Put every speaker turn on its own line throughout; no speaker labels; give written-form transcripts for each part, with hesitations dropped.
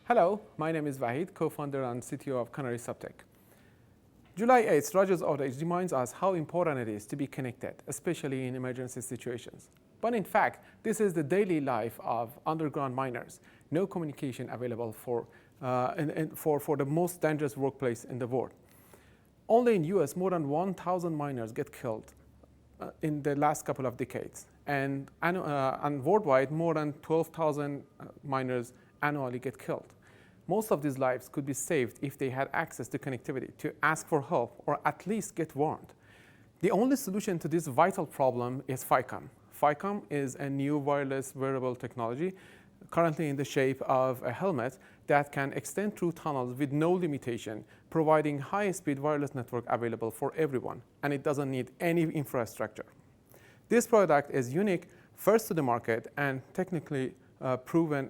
Hello, my name is Vahid, co-founder and CTO of Canary SUBTECH. July 8th, Rogers outage reminds us how important it is to be connected, especially in emergency situations. But in fact, this is the daily life of underground miners. No communication available for the most dangerous workplace in the world. Only in US, more than 1,000 miners get killed in the last couple of decades. And worldwide, more than 12,000 miners annually get killed. Most of these lives could be saved if they had access to connectivity, to ask for help, or at least get warned. The only solution to this vital problem is Ficom. Ficom is a new wireless wearable technology, currently in the shape of a helmet that can extend through tunnels with no limitation, providing high-speed wireless network available for everyone, and it doesn't need any infrastructure. This product is unique, first to the market, and technically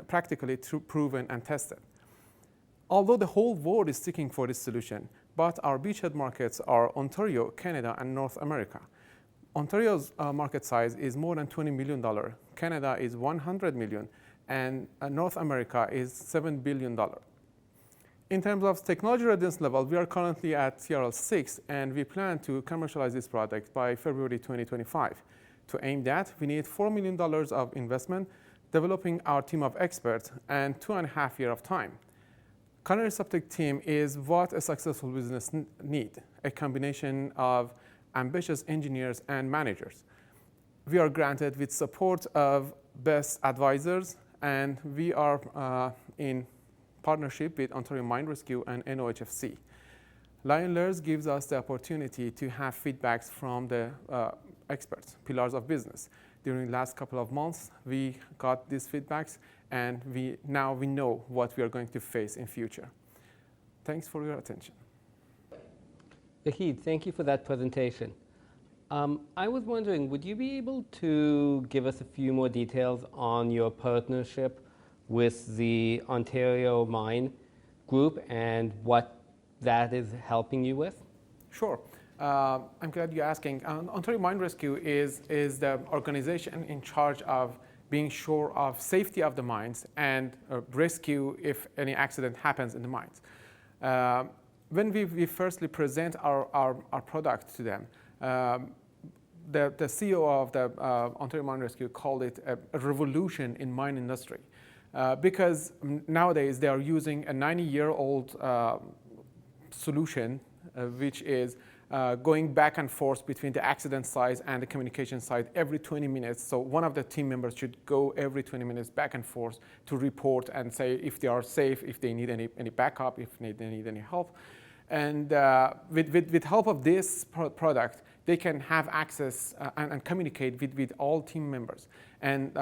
practically proven and tested. Although the whole world is seeking for this solution, but our beachhead markets are Ontario, Canada, and North America. Ontario's market size is more than $20 million, Canada is $100 million, and North America is $7 billion. In terms of technology readiness level, we are currently at CRL 6, and we plan to commercialize this product by February 2025. To aim that, we need $4 million of investment, developing our team of experts, and 2.5 years of time. Canary SUBTECH team is what a successful business needs, a combination of ambitious engineers and managers. We are granted with support of best advisors, and we are in partnership with Ontario Mine Rescue and NOHFC. LiONS LAIR gives us the opportunity to have feedbacks from the experts, pillars of business. During the last couple of months, we got these feedbacks, and now we know what we are going to face in future. Thanks for your attention.
Vahid, thank you for that presentation. I was wondering, would you be able to give us a few more details on your partnership with the Ontario Mine Group and what that is helping you with?
Sure. I'm glad you're asking. Ontario Mine Rescue is the organization in charge of being sure of safety of the mines and rescue if any accident happens in the mines. When we firstly present our product to them, the CEO of the Ontario Mine Rescue called it a revolution in mine industry, because nowadays they are using a 90-year-old solution, which is going back and forth between the accident site and the communication site every 20 minutes. So one of the team members should go every 20 minutes back and forth to report and say if they are safe, if they need any backup, if they need any help. And with help of this product, they can have access and communicate with all team members. And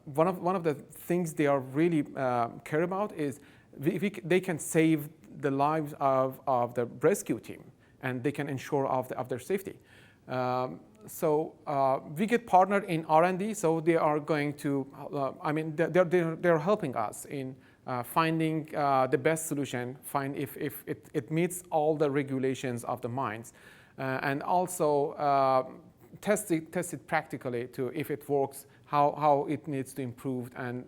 one of the things they are really care about is they can save the lives of the rescue team, and they can ensure of their safety. So we get partnered in R&D, so they are going to, they're helping us in finding the best solution, find if it meets all the regulations of the mines, and also test it practically to if it works, how it needs to improve, and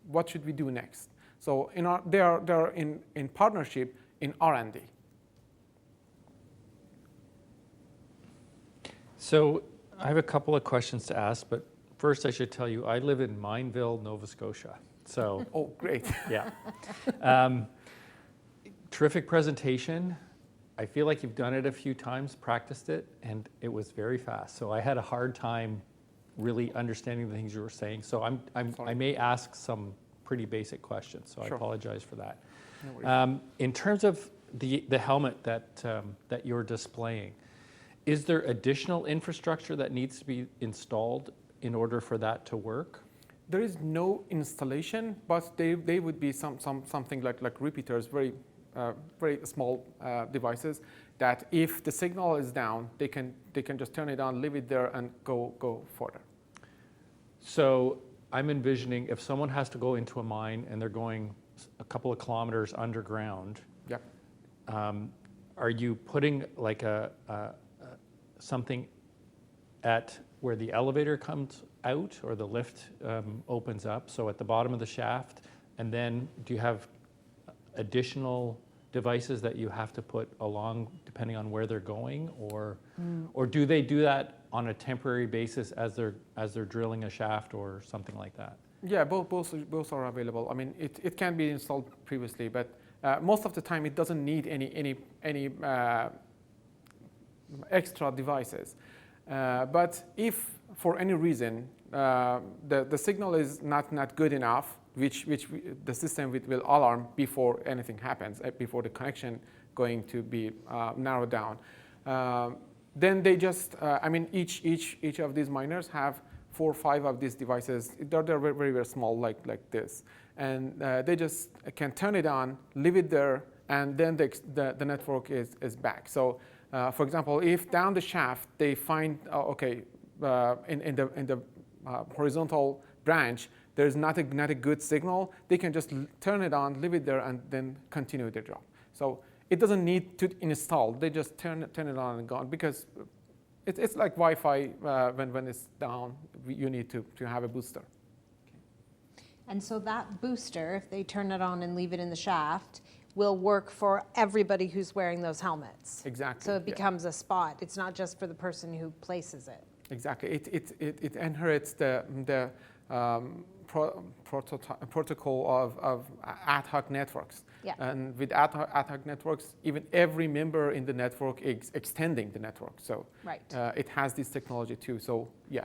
what should we do next. So they are in partnership in R&D.
So I have a couple of questions to ask, but first I should tell you I live in Mineville, Nova Scotia. So
oh, great.
Yeah. Terrific presentation. I feel like you've done it a few times, practiced it, and it was very fast. So I had a hard time really understanding the things you were saying. So I may ask some pretty basic questions, so sure. I apologize for that. No worries. In terms of the helmet that you're displaying, is there additional infrastructure that needs to be installed in order for that to work?
There is no installation, but they would be something like repeaters, very small devices that if the signal is down, they can just turn it on, leave it there, and go further.
So I'm envisioning if someone has to go into a mine and they're going a couple of kilometers underground.
Yep.
Are you putting like something at where the elevator comes out or the lift opens up, so at the bottom of the shaft, and then do you have additional devices that you have to put along depending on where they're going, or do they do that on a temporary basis as they're drilling a shaft or something like that?
Yeah, both are available. I mean, it can be installed previously, but most of the time it doesn't need any extra devices. But if for any reason the signal is not good enough, which the system will alarm before anything happens, before the connection going to be narrowed down, then they just, I mean, each of these miners have 4 or 5 of these devices. They're very, very small, like this. And they just can turn it on, leave it there, and then the network is back. So, for example, if down the shaft they find, okay, in the horizontal branch, there's not a good signal, they can just turn it on, leave it there, and then continue their job. So it doesn't need to install. They just turn it on and go on, because it's like Wi-Fi. When it's down, you need to have a booster.
And so that booster, if they turn it on and leave it in the shaft, will work for everybody who's wearing those helmets.
Exactly.
So it becomes a spot. It's not just for the person who places it.
Exactly. It inherits the protocol of ad hoc networks.
Yeah.
And with ad hoc networks, even every member in the network is extending the network. So
Right.
It has this technology too. So yeah.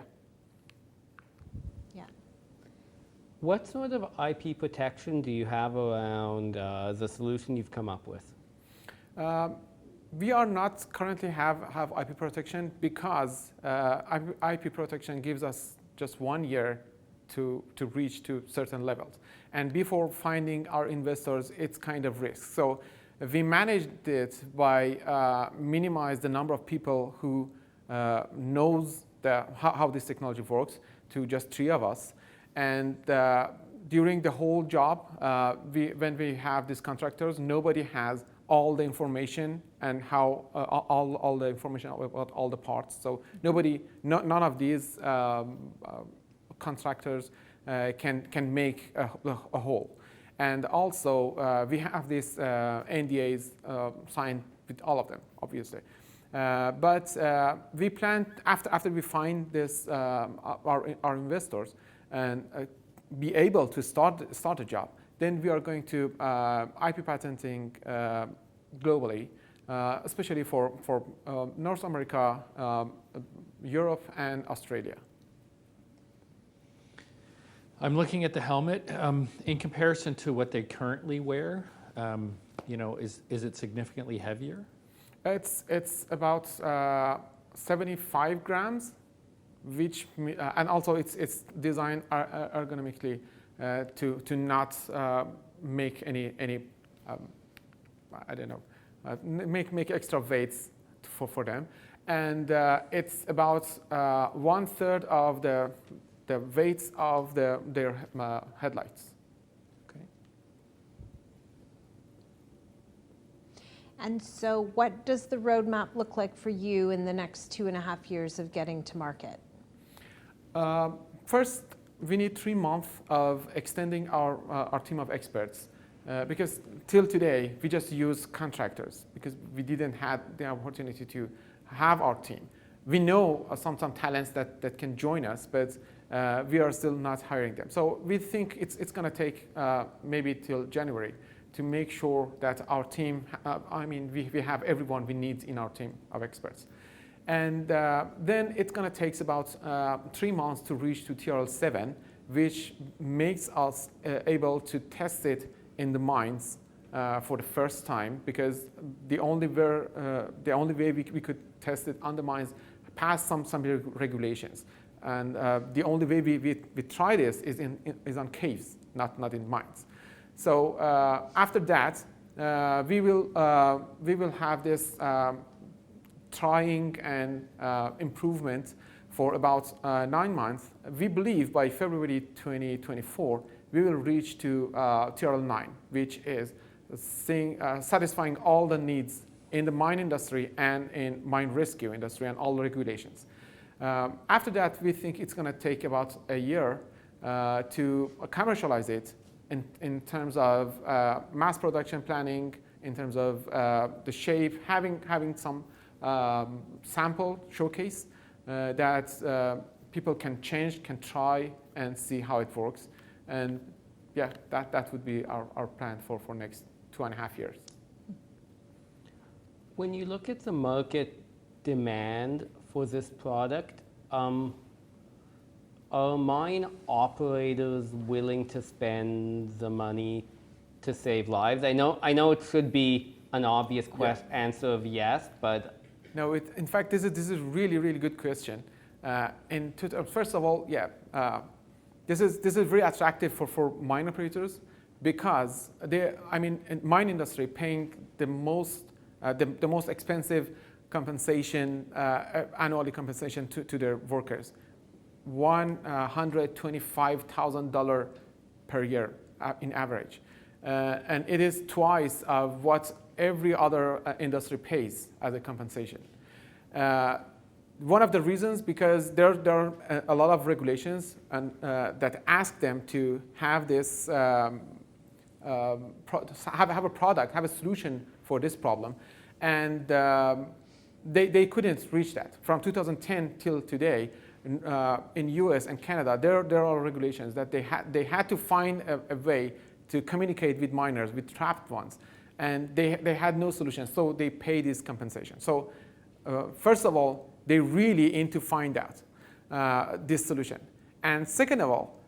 Yeah.
What sort of IP protection do you have around the solution you've come up with?
We are not currently have IP protection, because IP protection gives us just 1 year to reach to certain levels. And before finding our investors, it's kind of risk. So we managed it by minimize the number of people who knows how this technology works to just 3 of us. And during the whole job, when we have these contractors, nobody has all the information and how all the information about all the parts. So none of these contractors can make a whole. And also we have these NDAs signed with all of them, obviously. But we plan, after we find this our investors and be able to start a job, then we are going to IP patenting globally, especially for North America, Europe, and Australia.
I'm looking at the helmet. In comparison to what they currently wear, is it significantly heavier?
It's about 75 grams, which and also it's designed ergonomically to not make any I don't know, make extra weights for them, and it's about 1/3 of the weights of their headlights.
Okay.
And so what does the roadmap look like for you in the next 2.5 years of getting to market?
First, we need 3 months of extending our team of experts, because till today we just use contractors because we didn't have the opportunity to have our team. We know some talents that can join us, but we are still not hiring them. So we think it's going to take maybe till January to make sure that our team, we have everyone we need in our team of experts. And then it's going to take about 3 months to reach to TRL7, which makes us able to test it in the mines for the first time, because the only way we could test it on the mines past some regulations. And the only way we try this is on caves, not in mines. So after that, we will have this trying and improvement for about 9 months. We believe by February 2024 we will reach to TRL9, which is satisfying all the needs in the mine industry and in mine rescue industry and all the regulations. After that, we think it's going to take about a year to commercialize it in terms of mass production planning, in terms of the shape, having some sample showcase that people can change, can try, and see how it works. And yeah, that would be our plan for next 2.5 years.
When you look at the market demand for this product, are mine operators willing to spend the money to save lives? I know it should be an obvious answer of yes, but
no. In fact, this is a really good question. First of all, this is very attractive for mine operators because in mine industry paying the most expensive compensation, annually compensation to their workers, $125,000 per year in average, and it is twice of what every other industry pays as a compensation. One of the reasons, because there are a lot of regulations and that ask them to have this have a product, have a solution for this problem, and they couldn't reach that. From 2010 till today, in US and Canada, there are regulations that they had to find a way to communicate with miners, with trapped ones, and they had no solution, so they pay this compensation. So first of all, they really aim to find out this solution. And second of all,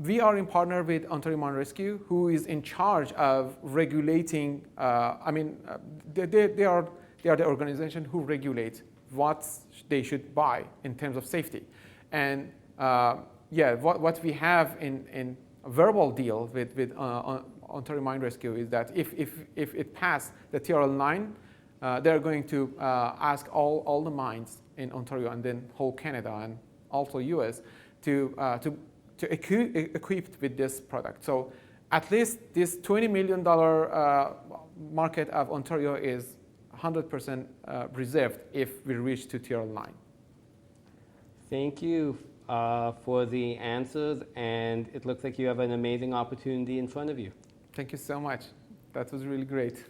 we are in partner with Ontario Mine Rescue, who is in charge of regulating. They are the organization who regulate what they should buy in terms of safety. And what we have in a verbal deal with Ontario Mine Rescue is that if it passed the TRL 9, they're going to ask all the mines in Ontario and then whole Canada and also US to equip with this product. So at least this $20 million market of Ontario is 100% reserved if we reach to TRL 9.
Thank you for the answers, and it looks like you have an amazing opportunity in front of you.
Thank you so much. That was really great.